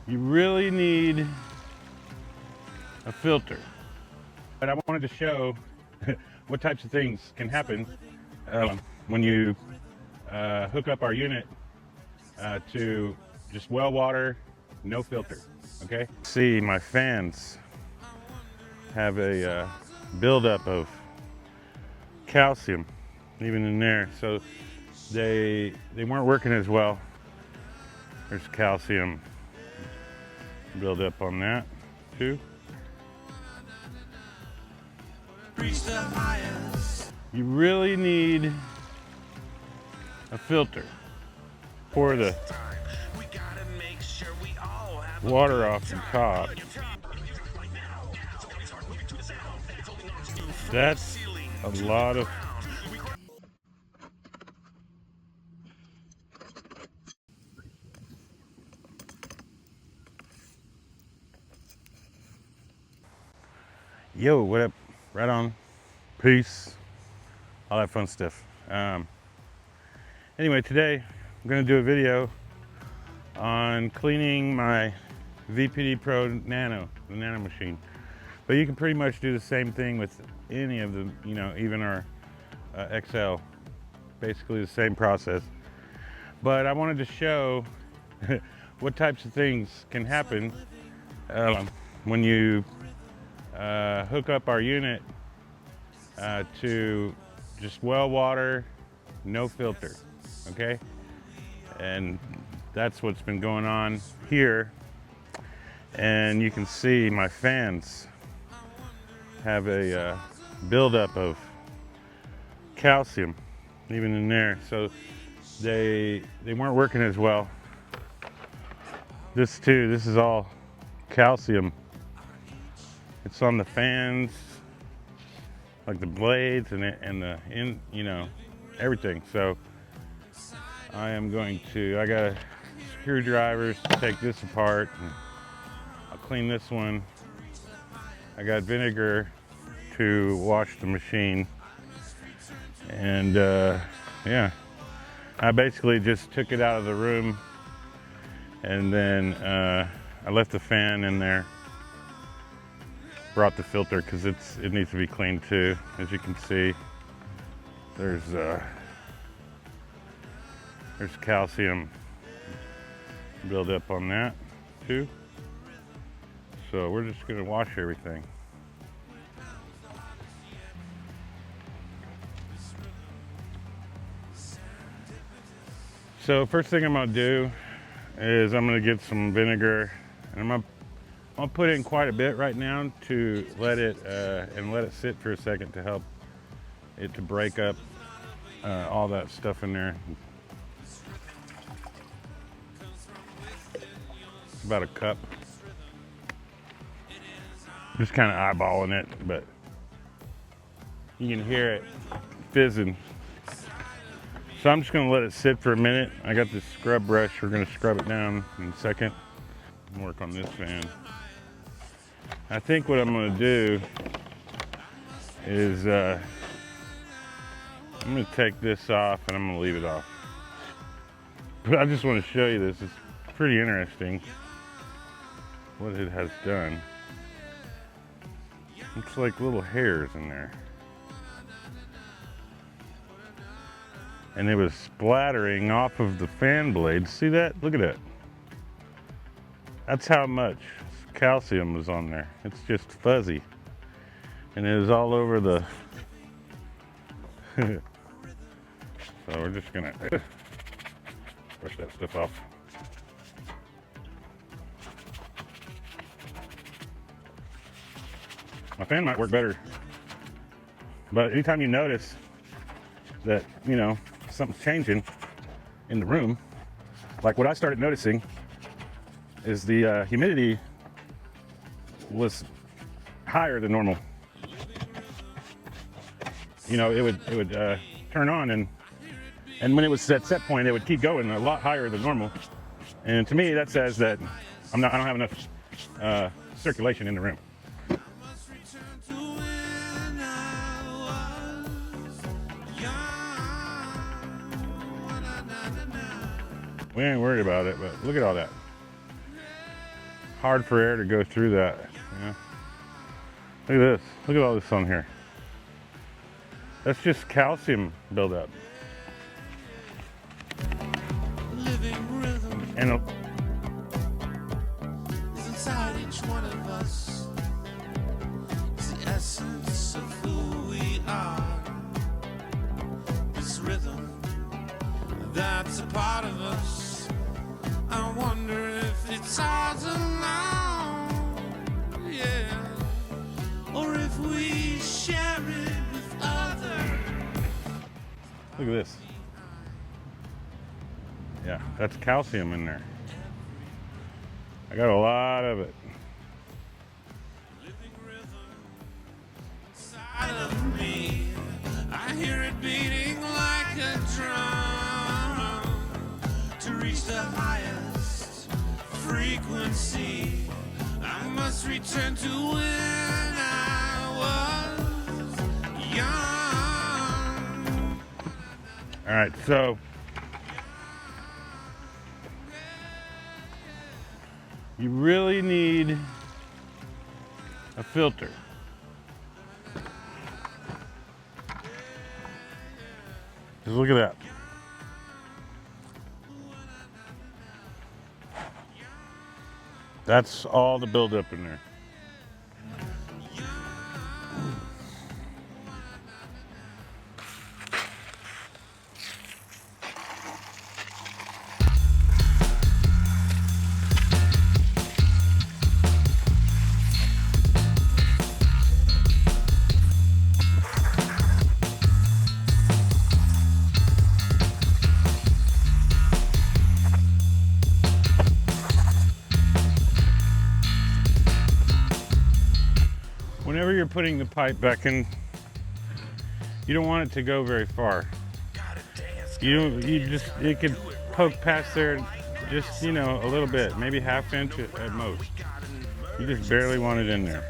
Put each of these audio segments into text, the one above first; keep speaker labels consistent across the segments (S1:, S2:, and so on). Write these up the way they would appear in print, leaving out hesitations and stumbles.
S1: You really need a filter. But I wanted to show what types of things can happen when you hook up our unit to just well water, no filter, okay? See, my fans have a buildup of calcium even in there, so they weren't working as well. There's calcium buildup on that too. You really need a filter. Pour the water off the top. That's a lot of yo, what up? Right on. Peace. All that fun stuff. Anyway, today I'm going to do a video on cleaning my VPD Pro Nano, the Nano machine. But you can pretty much do the same thing with any of the, even our XL. Basically the same process. But I wanted to show what types of things can happen when you hook up our unit to just well water, no filter, okay? And that's what's been going on here. And you can see my fans have a buildup of calcium even in there, so they weren't working as well. This is all calcium. It's on the fans, like the blades and everything. So I got screwdrivers to take this apart, and I'll clean this one. I got vinegar to wash the machine, and yeah, I basically just took it out of the room, and then I left the fan in there. Brought the filter because it needs to be cleaned too. As you can see, there's calcium buildup on that too. So we're just gonna wash everything. So first thing I'm gonna do is I'm gonna get some vinegar, and I'll put in quite a bit right now to let it sit for a second to help it to break up all that stuff in there. It's about a cup. Just kind of eyeballing it, but you can hear it fizzing. So I'm just gonna let it sit for a minute. I got this scrub brush. We're gonna scrub it down in a second. Work on this fan. I think what I'm going to do is I'm going to take this off, and I'm going to leave it off. But I just want to show you this. It's pretty interesting what it has done. Looks like little hairs in there. And it was splattering off of the fan blades. See that? Look at that. That's how much calcium was on there. It's just fuzzy, and it was all over the so we're just gonna brush that stuff off. My fan might work better, but anytime you notice that something's changing in the room, like what I started noticing is the humidity was higher than normal. It would turn on, and when it was at set point, it would keep going a lot higher than normal. And to me, that says that I don't have enough circulation in the room. We ain't worried about it, but look at all that. hard for air to go through that. You know? Look at this. Look at all this on here. That's just calcium buildup. And
S2: is inside each one of us. It's the essence of who we are. This rhythm that's a part of us. I wonder if it's ours alone, yeah, or if we share it with others.
S1: look at this. Yeah, that's calcium in there. I got a lot of it.
S2: Living rhythm inside of me. I hear it beating like a drum. To reach the highest frequency, I must return to when I was young.
S1: All right, so you really need a filter. Just look at that. That's all the buildup in there. Whenever you're putting the pipe back in, you don't want it to go very far. It could poke past there just, you know, a little bit, maybe ½ inch at most. You just barely want it in there.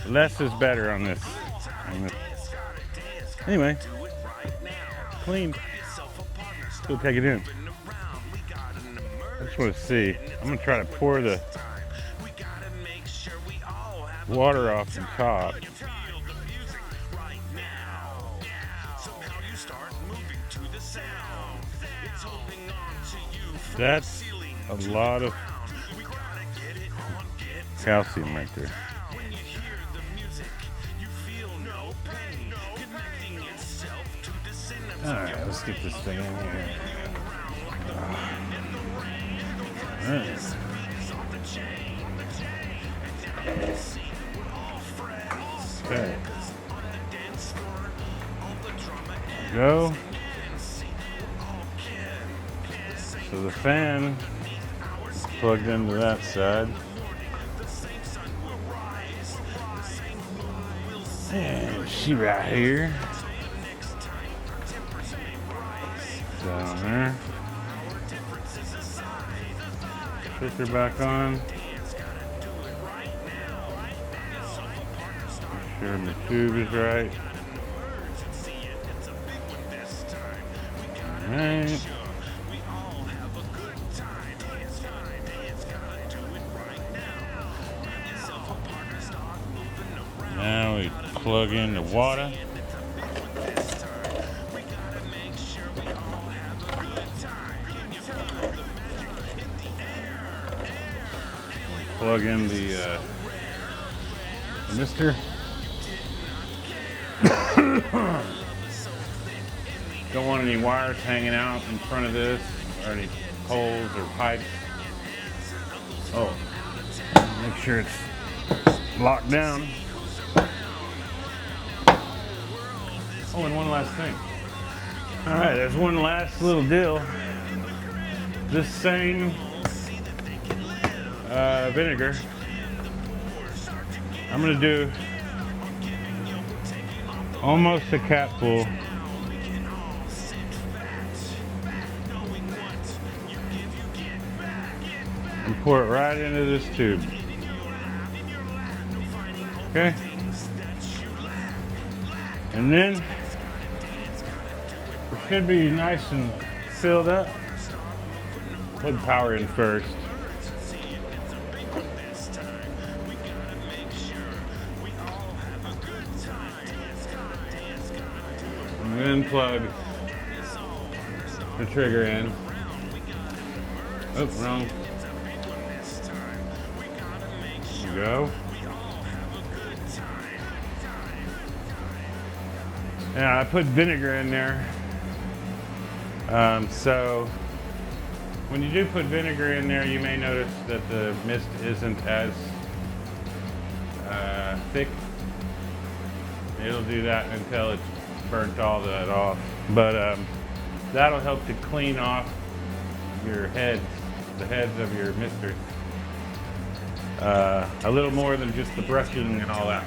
S1: Less is better on this. Anyway, clean. Still take it in. I just want to see. I'm gonna try to pour the water off the top. That's a lot of calcium right there. Alright, let's get this thing in here. Alright. Okay. Go. So the fan is plugged into that side. And she right here. Down there. Filter back on. Make sure the tube is right. Alright. Now we plug in the water. Plug in the mister. Don't want any wires hanging out in front of this, or any poles or pipes. Oh, make sure it's locked down. Oh, and one last thing. All right, there's one last little deal. This same vinegar, I'm gonna do almost a capful. And pour it right into this tube. Okay? And then it should be nice and filled up. Plug power in first. And then plug the trigger in. Oh, wrong. There you go. Yeah, I put vinegar in there. So when you do put vinegar in there, you may notice that the mist isn't as thick. It'll do that until it's burnt all that off. But that'll help to clean off your heads, the heads of your misters. A little more than just the brushing and all that.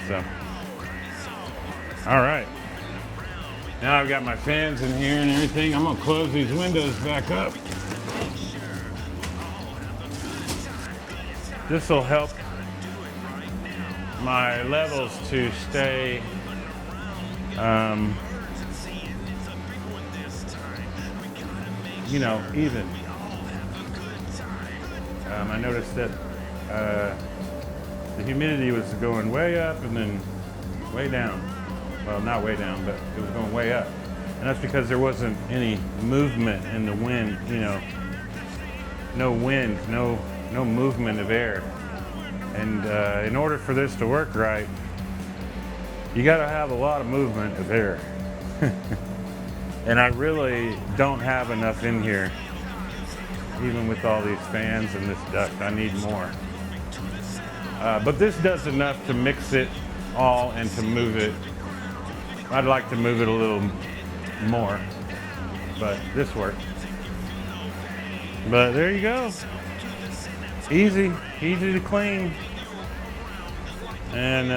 S1: So, all right. Now I've got my fans in here and everything. I'm gonna close these windows back up. This will help my levels to stay you know, even. I noticed that the humidity was going way up and then way down. Well, not way down, but it was going way up. And that's because there wasn't any movement in the wind, you know, no wind, no movement of air. And in order for this to work right, you got to have a lot of movement of air. And I really don't have enough in here, even with all these fans and this duct. I need more. But this does enough to mix it all and to move it. I'd like to move it a little more, but this works. But there you go. Easy to clean. And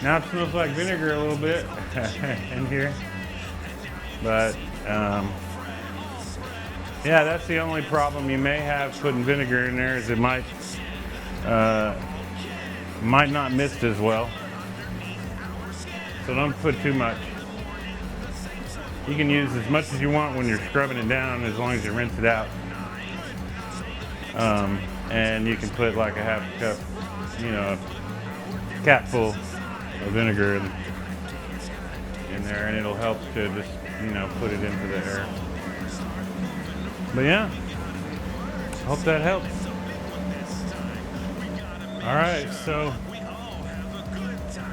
S1: now it smells like vinegar a little bit in here. But yeah, that's the only problem you may have putting vinegar in there, is it might not mist as well. So don't put too much. You can use as much as you want when you're scrubbing it down, as long as you rinse it out. And you can put like a half cup, you know, a cap full of vinegar in there, and it'll help to just, you know, put it into the air. But yeah, hope that helps. All right, so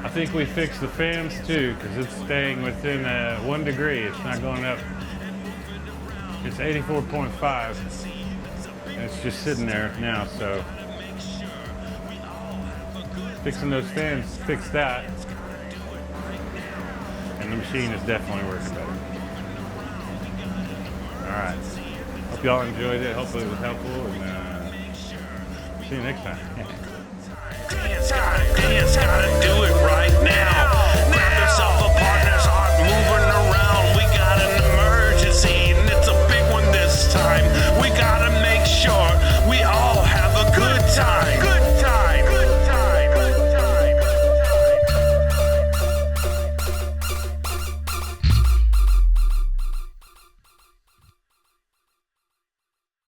S1: I think we fixed the fans too, because it's staying within 1 degree. It's not going up. It's 84.5. And it's just sitting there now, so fixing those fans fixed that. And the machine is definitely working better. All right. Hope y'all enjoyed it. Hopefully it was helpful. And see you next time.